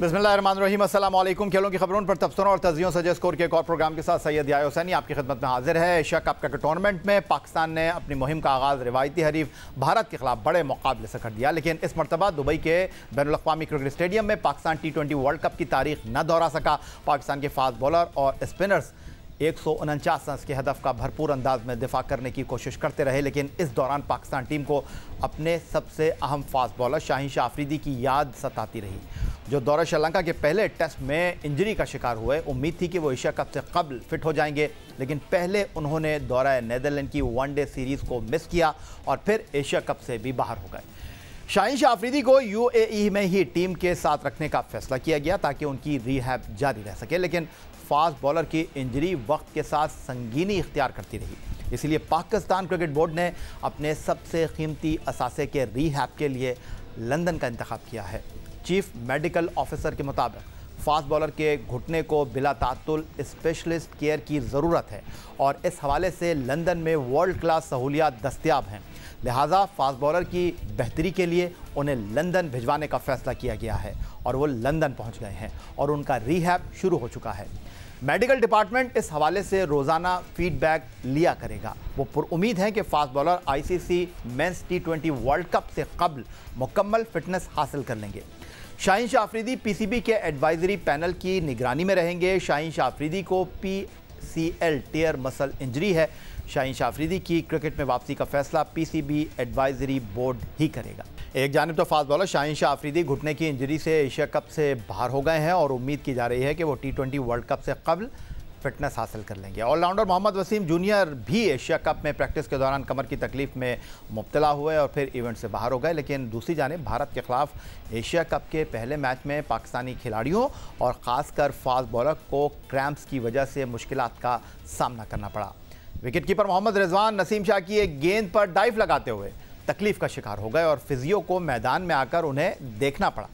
बिस्मिल्लाहिर्रहमानिर्रहीम, अस्सलाम वालेकुम। खेलों की खबरों पर तबसरों और तजियों सजे स्कोर के एक और प्रोग्राम के साथ सैयद याह्या हुसैनी आपकी खिदमत में हाजिर है। एशिया कप के टूर्नामेंट में पाकिस्तान ने अपनी मुहिम का आगाज़ रिवायती हरीफ भारत के खिलाफ बड़े मुकाबले से कर दिया, लेकिन इस मरतबा दुबई के बैनुल-अक़वामी क्रिकेट स्टेडियम में पाकिस्तान T20 वर्ल्ड कप की तारीख न दोहरा सका। पाकिस्तान के फास्ट बॉलर और स्पिनर्स 149 रन के हदफ का भरपूर अंदाज में दिफा करने की कोशिश करते रहे, लेकिन इस दौरान पाकिस्तान टीम को अपने सबसे अहम फास्ट बॉलर शाहीन शाह अफरीदी की याद सताती रही, जो दौरे श्रीलंका के पहले टेस्ट में इंजरी का शिकार हुए। उम्मीद थी कि वो एशिया कप से कबल फिट हो जाएंगे, लेकिन पहले उन्होंने दौरा नीदरलैंड की वनडे सीरीज़ को मिस किया और फिर एशिया कप से भी बाहर हो गए। शाहीन शाह अफरीदी को UAE में ही टीम के साथ रखने का फैसला किया गया ताकि उनकी रिहैब जारी रह सके, लेकिन फास्ट बॉलर की इंजरी वक्त के साथ संगीनी इख्तियार करती रही। इसलिए पाकिस्तान क्रिकेट बोर्ड ने अपने सबसे कीमती असासे के रिहैब के लिए लंदन का इंतखाब किया है। चीफ मेडिकल ऑफिसर के मुताबिक फास्ट बॉलर के घुटने को बिला तातुल स्पेशलिस्ट केयर की ज़रूरत है और इस हवाले से लंदन में वर्ल्ड क्लास सहूलियात दस्तियाब हैं। लिहाजा फास्ट बॉलर की बेहतरी के लिए उन्हें लंदन भिजवाने का फैसला किया गया है और वो लंदन पहुंच गए हैं और उनका रिहैब शुरू हो चुका है। मेडिकल डिपार्टमेंट इस हवाले से रोज़ाना फीडबैक लिया करेगा। वो पुरुम्मीद हैं कि fast bowler ICC men's T20 world cup से कबल मुकम्मल फिटनेस हासिल कर लेंगे। शाहीन शाह अफरीदी PCB के एडवाइजरी पैनल की निगरानी में रहेंगे। शाहीन शाह अफरीदी को PCL टियर मसल इंजरी है। शाहीन शाह अफरीदी की क्रिकेट में वापसी का फैसला PCB एडवाइजरी बोर्ड ही करेगा। एक जानिब तो फास्ट बॉलर शाहीन शाह अफरीदी घुटने की इंजरी से एशिया कप से बाहर हो गए हैं और उम्मीद की जा रही है कि वो T20 वर्ल्ड कप से कबल फिटनेस हासिल कर लेंगे। ऑलराउंडर मोहम्मद वसीम जूनियर भी एशिया कप में प्रैक्टिस के दौरान कमर की तकलीफ में मुब्तला हुए और फिर इवेंट से बाहर हो गए, लेकिन दूसरी जानिब भारत के खिलाफ एशिया कप के पहले मैच में पाकिस्तानी खिलाड़ियों और ख़ासकर फास्ट बॉलर को क्रैम्प्स की वजह से मुश्किलात का सामना करना पड़ा। विकेट कीपर मोहम्मद रिजवान नसीम शाह की एक गेंद पर डाइव लगाते हुए तकलीफ का शिकार हो गए और फिजियो को मैदान में आकर उन्हें देखना पड़ा।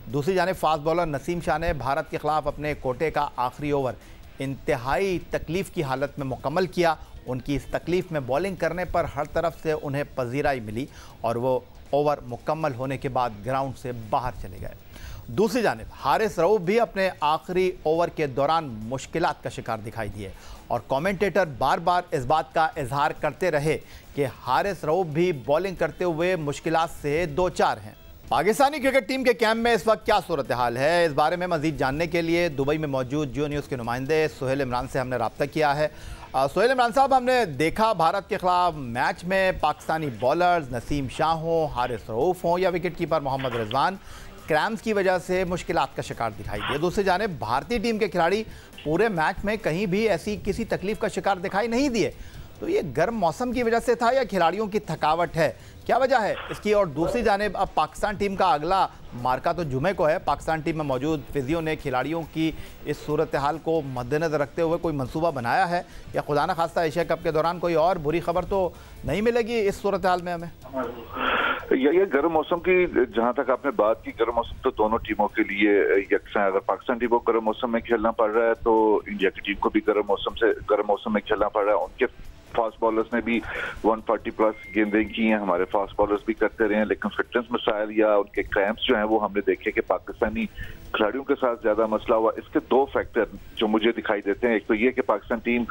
दूसरी जानिब फास्ट बॉलर नसीम शाह ने भारत के खिलाफ अपने कोटे का आखिरी ओवर इंतहाई तकलीफ की हालत में मुकम्मल किया। उनकी इस तकलीफ में बॉलिंग करने पर हर तरफ से उन्हें पजीराई मिली और वो ओवर मुकम्मल होने के बाद ग्राउंड से बाहर चले गए। दूसरी जानिब हारिस रऊफ भी अपने आखिरी ओवर के दौरान मुश्किलात का शिकार दिखाई दिए और कमेंटेटर बार बार इस बात का इजहार करते रहे कि हारिस रऊफ भी बॉलिंग करते हुए मुश्किलात से दो चार हैं। पाकिस्तानी क्रिकेट टीम के कैंप में इस वक्त क्या सूरत हाल है, इस बारे में मजीद जानने के लिए दुबई में मौजूद जियो न्यूज़ के नुमाइंदे सुहेल इमरान से हमने रब्ता किया है। सुहेल इमरान साहब, हमने देखा भारत के खिलाफ मैच में पाकिस्तानी बॉलर्स नसीम शाह हों, हारिस रऊफ हों या wicket keeper Mohammad Rizwan cramps की वजह से मुश्किलात का शिकार दिखाई दिए। दूसरी जानिब भारतीय टीम के खिलाड़ी पूरे मैच में कहीं भी ऐसी किसी तकलीफ का शिकार दिखाई नहीं दिए। तो ये गर्म मौसम की वजह से था या खिलाड़ियों की थकावट है, क्या वजह है इसकी? और दूसरी जानिब अब पाकिस्तान टीम का अगला मार्का तो जुमे को है। पाकिस्तान टीम में मौजूद फिजियो ने खिलाड़ियों की इस सूरत हाल को मद्देनज़र रखते हुए कोई मंसूबा बनाया है या खुदा न खास्ता एशिया कप के दौरान कोई और बुरी खबर तो नहीं मिलेगी इस सूरत हाल में हमें? ये गर्म मौसम की जहां तक आपने बात की, गर्म मौसम तो दोनों टीमों के लिए यकसा है। अगर पाकिस्तान टीम को गर्म मौसम में खेलना पड़ रहा है तो इंडिया की टीम को भी गर्म मौसम में खेलना पड़ रहा है। उनके फास्ट बॉलर्स ने भी 140 प्लस गेंदें की हैं, हमारे फास्ट बॉलर्स भी करते रहे हैं, लेकिन फिटनेस मसाइल या उनके क्रैम्प्स जो हैं वो हमने देखे कि पाकिस्तानी खिलाड़ियों के साथ ज्यादा मसला हुआ। इसके दो फैक्टर जो मुझे दिखाई देते हैं, एक तो ये कि पाकिस्तान टीम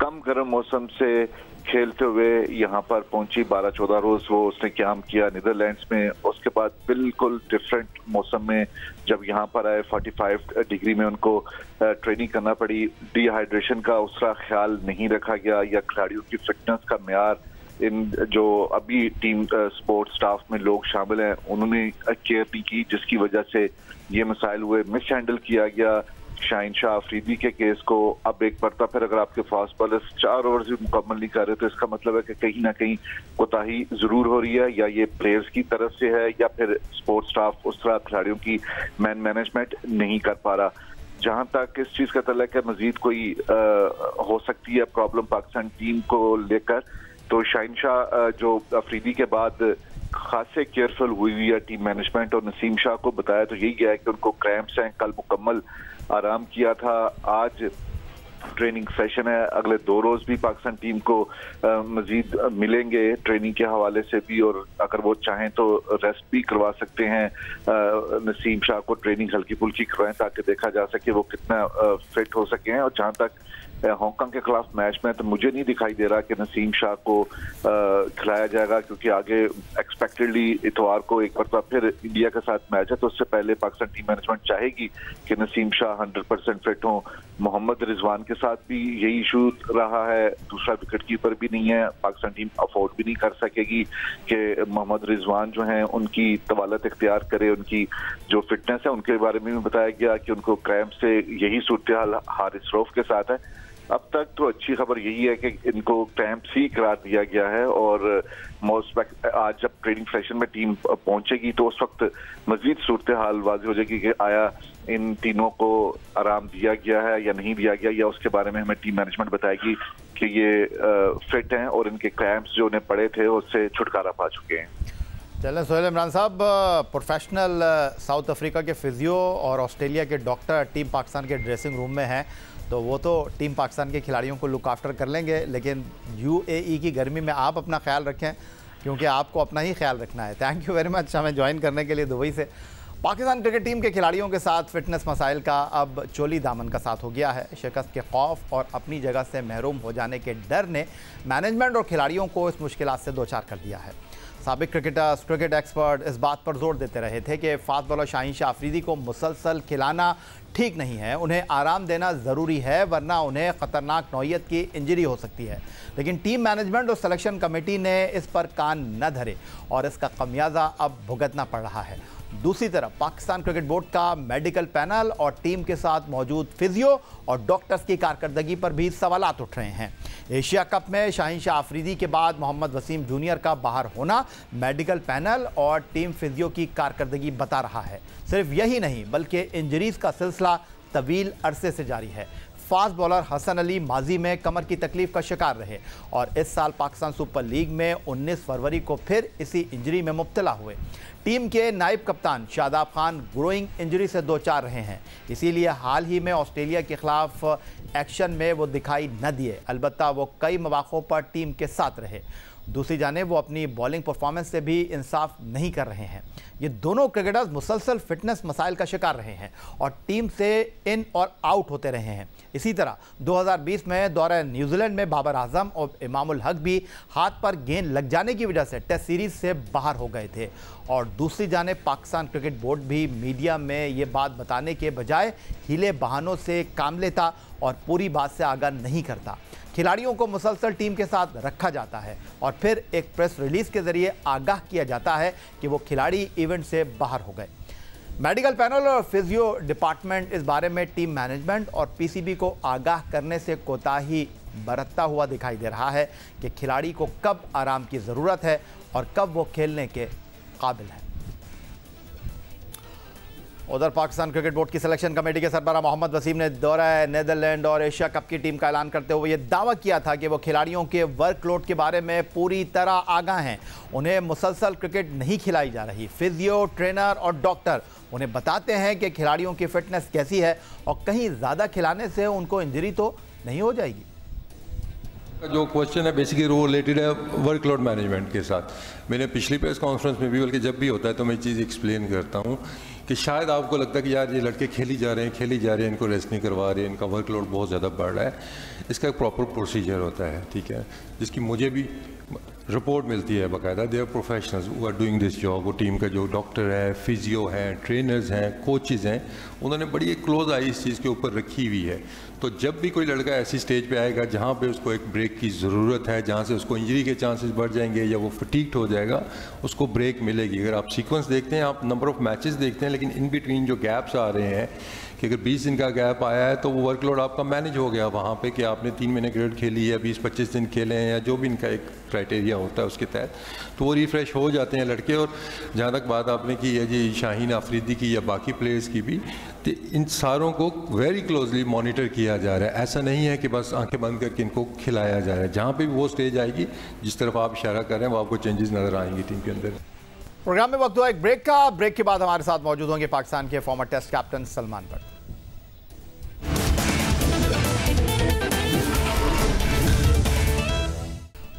कम गर्म मौसम से खेलते हुए यहाँ पर पहुंची, 12-14 रोज वो उसने क्याम किया नीदरलैंड्स में। उसके बाद बिल्कुल डिफरेंट मौसम में जब यहाँ पर आए 45 डिग्री में उनको ट्रेनिंग करना पड़ी। डिहाइड्रेशन का उसका ख्याल नहीं रखा गया या खिलाड़ियों की फिटनेस का म्यार, इन जो अभी टीम स्पोर्ट्स स्टाफ में लोग शामिल हैं उन्होंने केयर नहीं की, जिसकी वजह से ये मसाइल हुए। मिस हैंडल किया गया शाहीन शाह अफरीदी के केस को। अब एक बढ़ता फिर अगर आपके फास्ट बॉलर्स 4 ओवर्स भी मुकम्मल नहीं कर रहे तो इसका मतलब है कि कहीं ना कहीं कोताही जरूर हो रही है, या ये प्लेयर्स की तरफ से है या फिर स्पोर्ट्स स्टाफ उस तरह खिलाड़ियों की मैनेजमेंट नहीं कर पा रहा। जहां तक इस चीज का तल्लुक है मजीद कोई हो सकती है प्रॉब्लम पाकिस्तान टीम को लेकर, तो शाहीन शाह जो अफरीदी के बाद खासे केयरफुल हुई है टीम मैनेजमेंट और नसीम शाह को बताया तो यही गया है कि उनको क्रैम्प्स हैं। कल मुकम्मल आराम किया था, आज ट्रेनिंग सेशन है, अगले 2 रोज भी पाकिस्तान टीम को मजीद मिलेंगे ट्रेनिंग के हवाले से भी, और अगर वो चाहें तो रेस्ट भी करवा सकते हैं। नसीम शाह को ट्रेनिंग हल्की फुल्की करवाएं ताकि देखा जा सके वो कितना फिट हो सके हैं। और जहां तक हांगकांग के खिलाफ मैच में तो मुझे नहीं दिखाई दे रहा कि नसीम शाह को खिलाया जाएगा, क्योंकि आगे एक्सपेक्टेडली इतवार को एक बार फिर इंडिया के साथ मैच है, तो उससे पहले पाकिस्तान टीम मैनेजमेंट चाहेगी कि नसीम शाह 100% फिट हो। मोहम्मद रिजवान के साथ भी यही इशू रहा है, दूसरा विकेट कीपर भी नहीं है, पाकिस्तान टीम अफोर्ड भी नहीं कर सकेगी कि मोहम्मद रिजवान जो हैं उनकी तवालत इख्तियार करे। उनकी जो फिटनेस है उनके बारे में भी बताया गया कि उनको क्रैम्प से यही सूरत हाल हारिस रऊफ के साथ है। अब तक तो अच्छी खबर यही है कि इनको क्रैम्प ही करार दिया गया है, और आज जब ट्रेनिंग सेशन में टीम पहुंचेगी तो उस वक्त मजीद सूरत हाल वाज़ेह हो जाएगी कि आया इन तीनों को आराम दिया गया है या नहीं दिया गया, या उसके बारे में हमें टीम मैनेजमेंट बताएगी कि ये फिट हैं और इनके क्रैम्प्स जो उन्हें पड़े थे उससे छुटकारा पा चुके हैं। चलें सोहेल इमरान साहब, प्रोफेशनल साउथ अफ्रीका के फिजियो और ऑस्ट्रेलिया के डॉक्टर टीम पाकिस्तान के ड्रेसिंग रूम में हैं, तो वो तो टीम पाकिस्तान के खिलाड़ियों को लुक आफ्टर कर लेंगे, लेकिन यूएई की गर्मी में आप अपना ख्याल रखें, क्योंकि आपको अपना ही ख्याल रखना है। थैंक यू वेरी मच हमें ज्वाइन करने के लिए दुबई से। पाकिस्तान क्रिकेट टीम के खिलाड़ियों के साथ फिटनेस मसाइल का अब चोली दामन का साथ हो गया है। शिकस्त के खौफ और अपनी जगह से महरूम हो जाने के डर ने मैनेजमेंट और खिलाड़ियों को इस मुश्किलात से दो चार कर दिया है। साबिक क्रिकेटर्स, क्रिकेट एक्सपर्ट इस बात पर जोर देते रहे थे कि फास्ट बॉलर शाहीन शाह अफरीदी को मुसलसल खिलाना ठीक नहीं है, उन्हें आराम देना ज़रूरी है, वरना उन्हें ख़तरनाक नौइयत की इंजरी हो सकती है। लेकिन टीम मैनेजमेंट और सिलेक्शन कमेटी ने इस पर कान न धरे और इसका खमियाजा अब भुगतना पड़ रहा है। दूसरी तरफ पाकिस्तान क्रिकेट बोर्ड का मेडिकल पैनल और टीम के साथ मौजूद फिजियो और डॉक्टर्स की कारकर्दगी पर भी सवालात उठ रहे हैं। एशिया कप में शाहीन शाह अफरीदी के बाद मोहम्मद वसीम जूनियर का बाहर होना मेडिकल पैनल और टीम फिजियो की कारकर्दगी बता रहा है। सिर्फ यही नहीं बल्कि इंजरीज का सिलसिला तवील अरसे से जारी है। फास्ट बॉलर हसन अली माजी में कमर की तकलीफ का शिकार रहे और इस साल पाकिस्तान सुपर लीग में 19 फरवरी को फिर इसी इंजरी में मुब्तला हुए। टीम के नायब कप्तान शादाब खान ग्रोइंग इंजरी से दो चार रहे हैं, इसीलिए हाल ही में ऑस्ट्रेलिया के खिलाफ एक्शन में वो दिखाई न दिए। अलबत्ता वो कई मौक़ों पर टीम के साथ रहे। दूसरी जानिब वो अपनी बॉलिंग परफॉर्मेंस से भी इंसाफ नहीं कर रहे हैं। ये दोनों क्रिकेटर्स मुसलसल फिटनेस मसाइल का शिकार रहे हैं और टीम से इन और आउट होते रहे हैं। इसी तरह 2020 में दौरे न्यूजीलैंड में बाबर आजम और इमामुल हक भी हाथ पर गेंद लग जाने की वजह से टेस्ट सीरीज से बाहर हो गए थे। और दूसरी जानिब पाकिस्तान क्रिकेट बोर्ड भी मीडिया में ये बात बताने के बजाय हीले बहानों से काम लेता और पूरी बात से आगाह नहीं करता। खिलाड़ियों को मुसलसल टीम के साथ रखा जाता है और फिर एक प्रेस रिलीज के जरिए आगाह किया जाता है कि वो खिलाड़ी इवेंट से बाहर हो गए। मेडिकल पैनल और फिजियो डिपार्टमेंट इस बारे में टीम मैनेजमेंट और पीसीबी को आगाह करने से कोताही बरतता हुआ दिखाई दे रहा है कि खिलाड़ी को कब आराम की ज़रूरत है और कब वो खेलने के काबिल है। उधर पाकिस्तान क्रिकेट बोर्ड की सिलेक्शन कमेटी के सरबराह मोहम्मद वसीम ने दौरा नीदरलैंड और एशिया कप की टीम का ऐलान करते हुए ये दावा किया था कि वो खिलाड़ियों के वर्कलोड के बारे में पूरी तरह आगाह हैं। उन्हें मुसलसल क्रिकेट नहीं खिलाई जा रही। फिजियो, ट्रेनर और डॉक्टर उन्हें बताते हैं कि खिलाड़ियों की फिटनेस कैसी है और कहीं ज़्यादा खिलाने से उनको इंजरी तो नहीं हो जाएगी। जो क्वेश्चन है बेसिकली वो रिलेटेड है वर्कलोड मैनेजमेंट के साथ। मैंने पिछली प्रेस कॉन्फ्रेंस में भी, बल्कि जब भी होता है तो मैं चीज़ एक्सप्लेन करता हूँ कि शायद आपको लगता है कि यार ये लड़के खेली जा रहे हैं, इनको रेस्ट नहीं करवा रहे हैं, इनका वर्कलोड बहुत ज़्यादा बढ़ रहा है। इसका एक प्रॉपर प्रोसीजर होता है, ठीक है, जिसकी मुझे भी रिपोर्ट मिलती है बाकायदा। They are professionals who are doing this job. वो टीम का जो डॉक्टर है, फिजियो हैं, ट्रेनर्स हैं, कोचेज़ हैं, उन्होंने बड़ी एक क्लोज आई इस चीज़ के ऊपर रखी हुई है। तो जब भी कोई लड़का ऐसी स्टेज पे आएगा जहाँ पे उसको एक ब्रेक की ज़रूरत है, जहाँ से उसको इंजरी के चांसेस बढ़ जाएंगे या वो फटीक्ड हो जाएगा, उसको ब्रेक मिलेगी। अगर आप सीक्वेंस देखते हैं, आप नंबर ऑफ़ मैचेस देखते हैं, लेकिन इन बिटवीन जो गैप्स आ रहे हैं कि अगर 20 दिन का गैप आया है तो वो वर्कलोड आपका मैनेज हो गया वहाँ पे कि आपने 3 महीने क्रिकेट खेली है, 20-25 दिन खेले हैं या जो भी इनका एक क्राइटेरिया होता है उसके तहत, तो वो रिफ़्रेश हो जाते हैं लड़के। और जहाँ तक बात आपने की है जी शाहीन अफरीदी की या बाकी प्लेयर्स की भी, तो इन सारों को वेरी क्लोजली मॉनिटर किया जा रहा है। ऐसा नहीं है कि बस आंखें बंद करके इनको खिलाया जा रहा है। जहाँ पे भी वो स्टेज आएगी जिस तरफ आप इशारा कर रहे हैं वो आपको चेंजेस नज़र आएंगी टीम के अंदर। प्रोग्राम में वक्त हुआ एक ब्रेक का। ब्रेक के बाद हमारे साथ मौजूद होंगे पाकिस्तान के former test captain Salman Butt.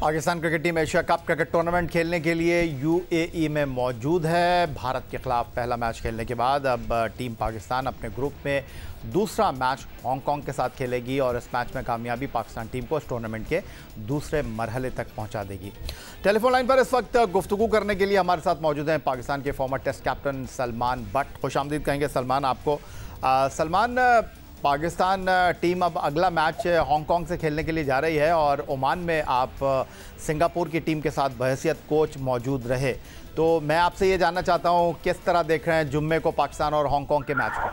Pakistan cricket team Asia cup cricket tournament खेलने के लिए यूएई में मौजूद है। भारत के खिलाफ पहला मैच खेलने के बाद अब टीम पाकिस्तान अपने ग्रुप में दूसरा मैच हांगकांग के साथ खेलेगी और इस मैच में कामयाबी पाकिस्तान टीम को इस टूर्नामेंट के दूसरे मरहले तक पहुंचा देगी। टेलीफोन लाइन पर इस वक्त गुफ्तगू करने के लिए हमारे साथ मौजूद हैं पाकिस्तान के former test captain Salman Butt. खुशामदीद कहेंगे सलमान आपको। सलमान, पाकिस्तान टीम अब अगला मैच हांगकांग से खेलने के लिए जा रही है और ओमान में आप सिंगापुर की टीम के साथ बहैसियत कोच मौजूद रहे, तो मैं आपसे ये जानना चाहता हूँ किस तरह देख रहे हैं जुम्मे को पाकिस्तान और हांगकांग के मैच को?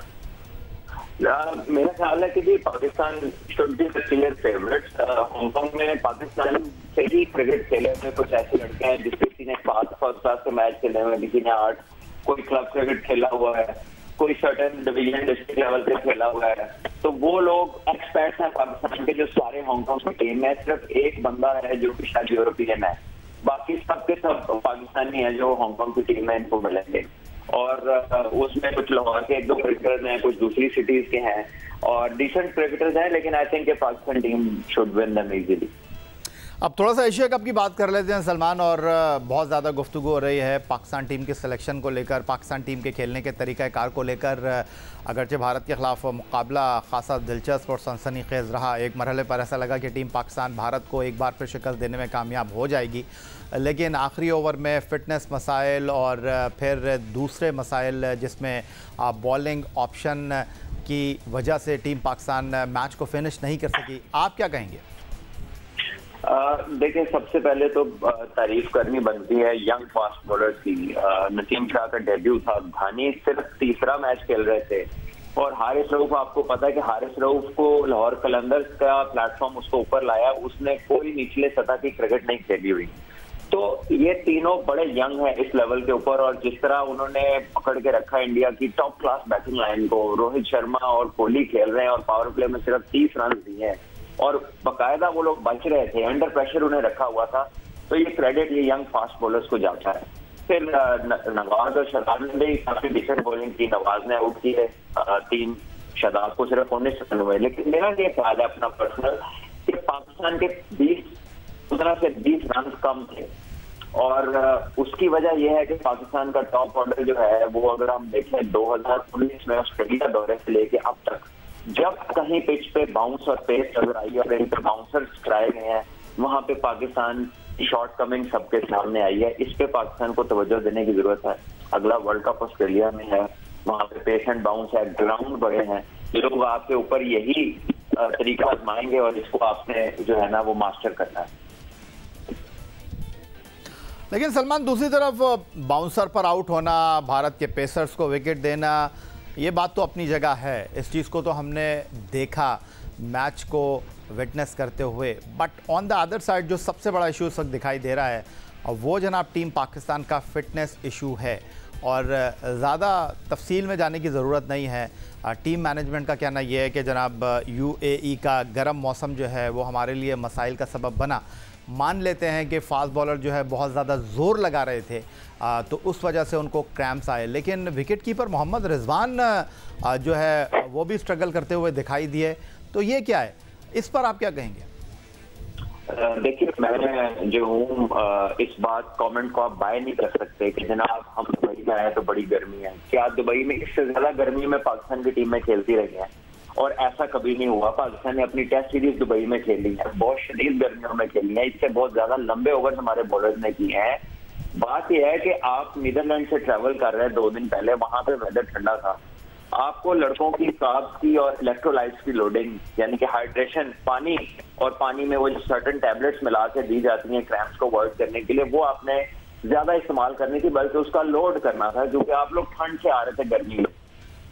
मेरा ख्याल है कि जी Pakistan should be the clear favourite. Hong Kong में पाकिस्तान से ही क्रिकेट खेले हुए कुछ ऐसे लड़के हैं जिसके किसी ने 5 फर्स्ट क्लास के मैच खेले हुए, किसी ने 8, कोई क्लब क्रिकेट खेला हुआ है, कोई सर्टेन डिवीजन डिस्ट्रिक्ट लेवल पे खेला हुआ है, तो वो लोग एक्सपर्ट्स हैं पाकिस्तान के जो सारे हांगकांग की टीम में। सिर्फ एक बंदा है जो कि शायद यूरोपियन है, बाकी सबके सब पाकिस्तानी है जो हांगकांग की टीम में इनको मिलेंगे। और उसमें कुछ लाहौर के 1-2 क्रिकेटर्स हैं, कुछ दूसरी सिटीज के हैं और डिसेंट क्रिकेटर्स हैं, लेकिन I think Pakistan team should win them easily. अब थोड़ा सा एशिया कप की बात कर लेते हैं सलमान, और बहुत ज़्यादा गुफ्तगू हो रही है पाकिस्तान टीम के सिलेक्शन को लेकर, पाकिस्तान टीम के खेलने के तरीक़ाकार को लेकर। अगरचे भारत के ख़िलाफ़ मुकाबला ख़ासा दिलचस्प और सनसनीखेज़ रहा, एक मरहले पर ऐसा लगा कि टीम पाकिस्तान भारत को एक बार फिर शिकस्त देने में कामयाब हो जाएगी, लेकिन आखिरी ओवर में फ़िटनेस मसाइल और फिर दूसरे मसाइल जिसमें बॉलिंग ऑप्शन की वजह से टीम पाकिस्तान मैच को फिनिश नहीं कर सकी। आप क्या कहेंगे? देखिए, सबसे पहले तो तारीफ करनी बनती है यंग फास्ट बॉलर्स की। नसीम शाह का डेब्यू था, घानी सिर्फ तीसरा मैच खेल रहे थे और हारिस रऊफ, आपको पता है कि हारिस रऊफ को लाहौर कलंदर्स का प्लेटफॉर्म उसको ऊपर लाया, उसने कोई निचले सतह की क्रिकेट नहीं खेली हुई। तो ये तीनों बड़े यंग हैं इस लेवल के ऊपर, और जिस तरह उन्होंने पकड़ के रखा इंडिया की टॉप क्लास बैटिंग लाइन को, रोहित शर्मा और कोहली खेल रहे हैं और पावर प्ले में सिर्फ 30 रन दिए हैं और बाकायदा वो लोग बच रहे थे, अंडर प्रेशर उन्हें रखा हुआ था। तो ये क्रेडिट ये यंग फास्ट बॉलर्स को जाता है। फिर नवाज और शदाब ने भी काफी डिसेंट बॉलिंग की। नवाज ने आउट किए 3, शदाब को सिर्फ 19 रन हुए। लेकिन मेरा ये ख्याल है अपना पर्सनल कि पाकिस्तान के 15 से 20 रन कम थे और उसकी वजह यह है कि पाकिस्तान का टॉप ऑर्डर जो है वो, अगर हम देखें 2019 में ऑस्ट्रेलिया दौरे से लेके अब तक, जब कहीं पिच पे बाउंस और पेस नजर आई और इन पे बाउंसर्स कराए गए हैं, वहां पे पाकिस्तान शॉर्ट कमिंग सबके सामने आई है। इस पे पाकिस्तान को तवज्जो देने की जरूरत है। अगला वर्ल्ड कप ऑस्ट्रेलिया में है, वहां पे पेस एंड बाउंस है, ग्राउंड बड़े हैं, लोग आपके ऊपर यही तरीका आजमाएंगे और इसको आपने जो है ना वो मास्टर करना है। लेकिन सलमान, दूसरी तरफ बाउंसर पर आउट होना, भारत के पेसर्स को विकेट देना, ये बात तो अपनी जगह है, इस चीज़ को तो हमने देखा मैच को विटनेस करते हुए। But on the other side जो सबसे बड़ा इशू इस वक्त दिखाई दे रहा है वो जनाब टीम पाकिस्तान का फिटनेस इशू है, और ज़्यादा तफसील में जाने की ज़रूरत नहीं है। टीम मैनेजमेंट का कहना यह है कि जनाब यूएई का गर्म मौसम जो है वो हमारे लिए मसाइल का सबब बना। मान लेते हैं कि फास्ट बॉलर जो है बहुत ज़्यादा ज़ोर लगा रहे थे, तो उस वजह से उनको क्रैम्प्स आए, लेकिन विकेट कीपर मोहम्मद रिजवान जो है वो भी स्ट्रगल करते हुए दिखाई दिए। तो ये क्या है, इस पर आप क्या कहेंगे? देखिए, मैं जो हूँ इस बात कमेंट को आप बाय नहीं कर सकते कि जनाब हम दुबई में आए तो बड़ी गर्मी है। क्या दुबई में इससे ज्यादा गर्मी में पाकिस्तान की टीमें खेलती रही हैं? और ऐसा कभी नहीं हुआ। पाकिस्तान ने अपनी टेस्ट सीरीज दुबई में खेली है, बहुत शदीद गर्मियों में खेली है, इससे बहुत ज्यादा लंबे ओवर हमारे बॉलर्स ने किए हैं। बात यह है कि आप नीदरलैंड से ट्रैवल कर रहे हैं 2 दिन पहले, वहां पे वेदर ठंडा था, आपको लड़कों की कार्ब्स की और इलेक्ट्रोलाइट्स की लोडिंग यानी कि हाइड्रेशन, पानी, और पानी में वो जो सर्टेन टैबलेट्स मिला के दी जाती हैं क्रैम्प्स को अवॉइड करने के लिए, वो आपने ज्यादा इस्तेमाल करनी थी, बल्कि उसका लोड करना था, क्योंकि आप लोग ठंड से आ रहे थे गर्मी में।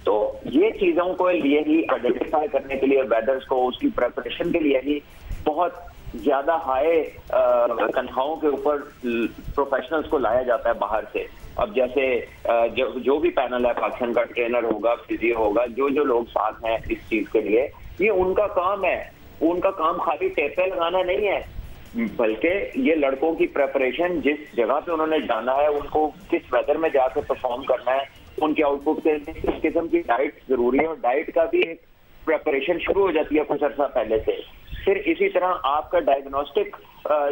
तो ये चीजों को लिए ही आइडेंटिफाई करने के लिए, वेदर्स को उसकी प्रिपरेशन के लिए ही बहुत ज्यादा हाई तनख्वाहों के ऊपर प्रोफेशनल्स को लाया जाता है बाहर से। अब जैसे जो भी पैनल है, पाकिस्तान का ट्रेनर होगा, फिजियो होगा, जो लोग साथ हैं इस चीज के लिए, ये उनका काम है। उनका काम खाली टेपे लगाना नहीं है, बल्कि ये लड़कों की प्रिपरेशन, जिस जगह पे उन्होंने जाना है, उनको किस वेदर में जाकर परफॉर्म करना है, उनके आउटपुट के किस किस्म की डाइट जरूरी है, और डाइट का भी एक प्रिपरेशन शुरू हो जाती है कुछ अर्सा पहले से। फिर इसी तरह आपका डायग्नोस्टिक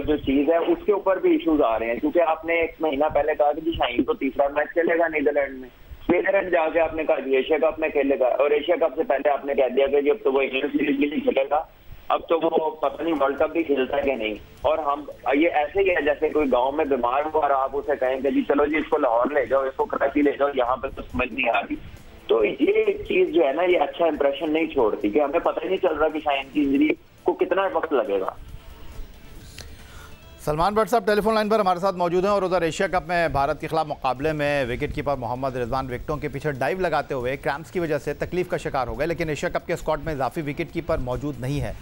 जो चीज है उसके ऊपर भी इश्यूज आ रहे हैं, क्योंकि आपने एक महीना पहले कहा कि शाहीन तो तीसरा मैच खेलेगा नीदरलैंड में, नीदरलैंड जाके आपने कहा कि एशिया कप में खेलेगा, और एशिया कप से पहले आपने कह दिया कि अब तो वो इंग्लैंड सीरीज भी नहीं खेलेगा, अब तो वो पता नहीं वर्ल्ड कप भी खेलता है कि नहीं। और हम ये ऐसे ही है जैसे कोई गांव में बीमार हो और आप उसे कहेंगे जी चलो जी इसको लाहौर ले जाओ, इसको कराची ले जाओ, यहाँ पे तो समझ नहीं आ रही। तो ये चीज जो है ना, ये अच्छा इंप्रेशन नहीं छोड़ती कि हमें पता ही नहीं चल रहा कि शाहीन की इंजरी को कितना वक्त लगेगा। सलमान भट्ट साहब टेलीफोन लाइन पर हमारे साथ मौजूद हैं और उधर एशिया कप में भारत के खिलाफ मुकाबले में विकेट कीपर मोहम्मद रिजवान विकेटों के पीछे डाइव लगाते हुए क्रैम्प्स की वजह से तकलीफ का शिकार हो गए, लेकिन एशिया कप के स्क्वाड में इजाफी विकेट कीपर मौजूद नहीं है।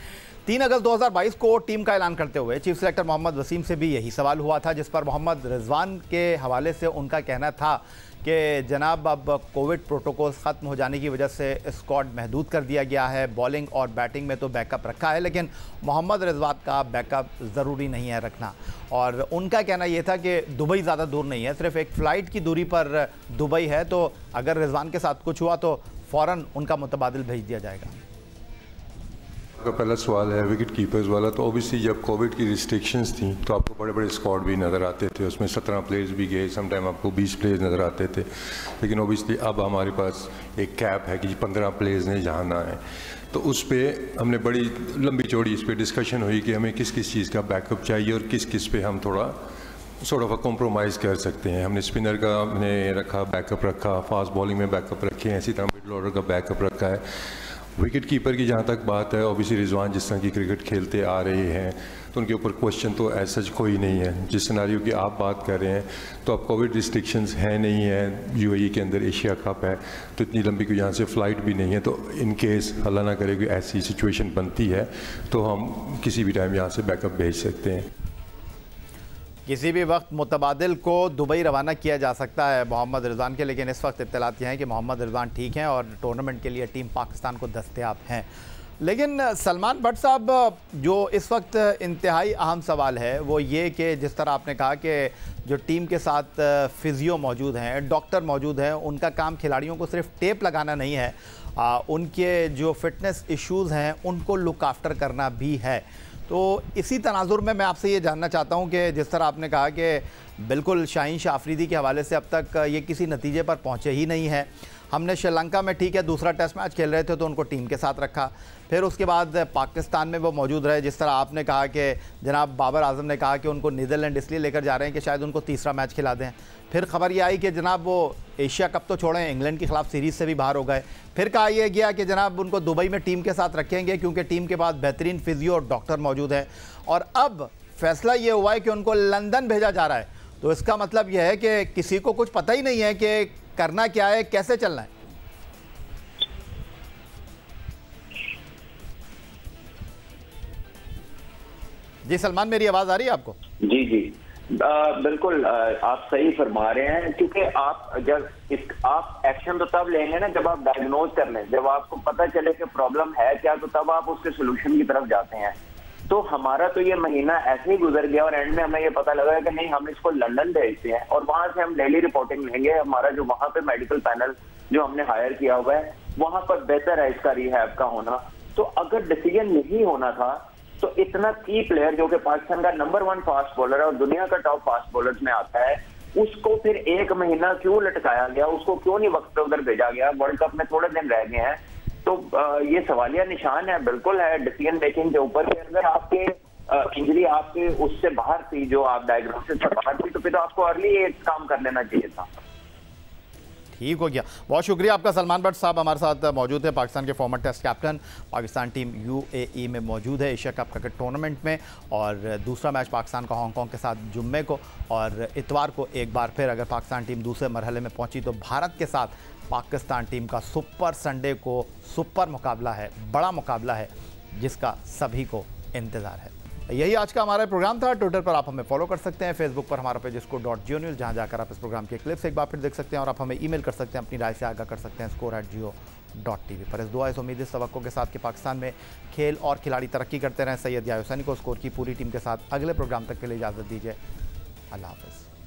3 अगस्त 2022 को टीम का ऐलान करते हुए चीफ सेलेक्टर मोहम्मद वसीम से भी यही सवाल हुआ था, जिस पर मोहम्मद रिजवान के हवाले से उनका कहना था कि जनाब अब कोविड प्रोटोकॉल्स ख़त्म हो जाने की वजह से स्क्वाड महदूद कर दिया गया है, बॉलिंग और बैटिंग में तो बैकअप रखा है, लेकिन मोहम्मद रिजवान का बैकअप ज़रूरी नहीं है रखना। और उनका कहना यह था कि दुबई ज़्यादा दूर नहीं है, सिर्फ एक फ़्लाइट की दूरी पर दुबई है, तो अगर रिजवान के साथ कुछ हुआ तो फ़ौरन उनका मुतबादिल भेज दिया जाएगा। का पहला सवाल है विकेट कीपर्स वाला, तो ओबियसली जब कोविड की रिस्ट्रिक्शंस थी तो आपको बड़े बड़े स्क्वाड भी नज़र आते थे, उसमें 17 प्लेयर्स भी गए, सम टाइम आपको 20 प्लेयर्स नज़र आते थे, लेकिन ओबियसली अब हमारे पास एक कैप है कि 15 प्लेयर्स ने जाना है। तो उस पर हमने बड़ी लंबी चौड़ी इस पर डिस्कशन हुई कि हमें किस किस चीज़ का बैकअप चाहिए और किस किस पे हम थोड़ा सॉर्ट ऑफ कॉम्प्रोमाइज़ कर सकते हैं। हमने स्पिनर का हमने रखा, बैकअप रखा, फास्ट बॉलिंग में बैकअप रखे हैं, इसी तरह मिडल ऑर्डर का बैकअप रखा है। विकेट कीपर की जहाँ तक बात है, ओबियसली रिजवान जिस तरह की क्रिकेट खेलते आ रहे हैं तो उनके ऊपर क्वेश्चन तो ऐसा कोई नहीं है। जिस सिनारियो की आप बात कर रहे हैं तो अब कोविड रिस्ट्रिक्शंस है नहीं है, यूएई के अंदर एशिया कप है, तो इतनी लंबी कोई यहाँ से फ़्लाइट भी नहीं है, तो इन केस अल्लाह ना करे कोई ऐसी सिचुएशन बनती है तो हम किसी भी टाइम यहाँ से बैकअप भेज सकते हैं। किसी भी वक्त मुतबादिल को दुबई रवाना किया जा सकता है मोहम्मद रिजवान के, लेकिन इस वक्त इत्तलात हैं कि मोहम्मद रिजवान ठीक हैं और टूर्नामेंट के लिए टीम पाकिस्तान को दस्तयाब हैं। लेकिन सलमान भट्ट साहब, जो इस वक्त इंतहाई अहम सवाल है वो ये कि जिस तरह आपने कहा कि जो टीम के साथ फिजियो मौजूद हैं, डॉक्टर मौजूद हैं, उनका काम खिलाड़ियों को सिर्फ टेप लगाना नहीं है, उनके जो फिटनेस इश्यूज़ हैं उनको लुक आफ्टर करना भी है। तो इसी तनाजुर में मैं आपसे ये जानना चाहता हूँ कि जिस तरह आपने कहा कि बिल्कुल शाहीन शाह अफरीदी के हवाले से अब तक ये किसी नतीजे पर पहुँचे ही नहीं है। हमने श्रीलंका में ठीक है दूसरा टेस्ट मैच खेल रहे थे तो उनको टीम के साथ रखा, फिर उसके बाद पाकिस्तान में वो मौजूद रहे। जिस तरह आपने कहा कि जनाब बाबर आजम ने कहा कि उनको नीदरलैंड इसलिए लेकर जा रहे हैं कि शायद उनको तीसरा मैच खिला दें। फिर खबर ये आई कि जनाब वो एशिया कप तो छोड़ें, इंग्लैंड के खिलाफ सीरीज़ से भी बाहर हो गए। फिर कहा यह गया कि जनाब उनको दुबई में टीम के साथ रखेंगे क्योंकि टीम के बाद बेहतरीन फिजियो और डॉक्टर मौजूद है, और अब फैसला ये हुआ है कि उनको लंदन भेजा जा रहा है। तो इसका मतलब यह है कि किसी को कुछ पता ही नहीं है कि करना क्या है, कैसे चलना है। जी सलमान, मेरी आवाज़ आ रही है आपको? जी जी बिल्कुल आप सही फरमा रहे हैं, क्योंकि आप जब आप एक्शन तो तब लेंगे ना जब आप डायग्नोज कर लें, जब आपको पता चले कि प्रॉब्लम है क्या, तो तब आप उसके सोल्यूशन की तरफ जाते हैं। तो हमारा तो ये महीना ऐसे ही गुजर गया और एंड में हमें ये पता लगा कि नहीं, हम इसको लंदन भेजते हैं और वहां से हम डेली रिपोर्टिंग लेंगे। हमारा जो वहां पे मेडिकल पैनल जो हमने हायर किया हुआ है वहां पर बेहतर है इसका रिहैब का होना। तो अगर डिसीजन नहीं होना था तो इतना की प्लेयर जो कि पाकिस्तान का नंबर 1 फास्ट बॉलर है और दुनिया का टॉप फास्ट बॉलर्स में आता है, उसको फिर एक महीना क्यों लटकाया गया, उसको क्यों नहीं वक्त पे उधर भेजा गया? वर्ल्ड कप में थोड़े दिन रह गए हैं, तो ये सवालिया निशान है, बिल्कुल है डिसीजन मेकिंग के ऊपर। अगर आपके इंजरी आपके उससे बाहर थी, जो आप डायग्नोसिस से बाहर थी, तो फिर तो आपको अर्ली एक काम कर लेना चाहिए था। ठीक हो गया, बहुत शुक्रिया आपका। सलमान भट्ट साहब हमारे साथ मौजूद है, पाकिस्तान के former test captain. Pakistan team UAE में मौजूद है एशिया कप क्रिकेट टूर्नामेंट में, और दूसरा मैच पाकिस्तान का हांगकांग के साथ जुम्मे को, और इतवार को एक बार फिर अगर पाकिस्तान टीम दूसरे मरहले में पहुंची तो भारत के साथ पाकिस्तान टीम का सुपर संडे को सुपर मुकाबला है, बड़ा मुकाबला है जिसका सभी को इंतज़ार है। यही आज का हमारा प्रोग्राम था। ट्विटर पर आप हमें फॉलो कर सकते हैं, फेसबुक पर हमारा पेज score.geo न्यूज़, जहां जाकर आप इस प्रोग्राम के क्लिप्स एक बार फिर देख सकते हैं, और आप हमें ईमेल कर सकते हैं, अपनी राय से आगाह कर सकते हैं score@geo.tv पर। इस दुआ इस उम्मीद इस तवक्को के साथ कि पाकिस्तान में खेल और खिलाड़ी तरक्की करते रहें। सैयद याहिया हुसैनी को स्कोर की पूरी टीम के साथ अगले प्रोग्राम तक के लिए इजाज़त दीजिए। अल्लाह हाफ़िज़।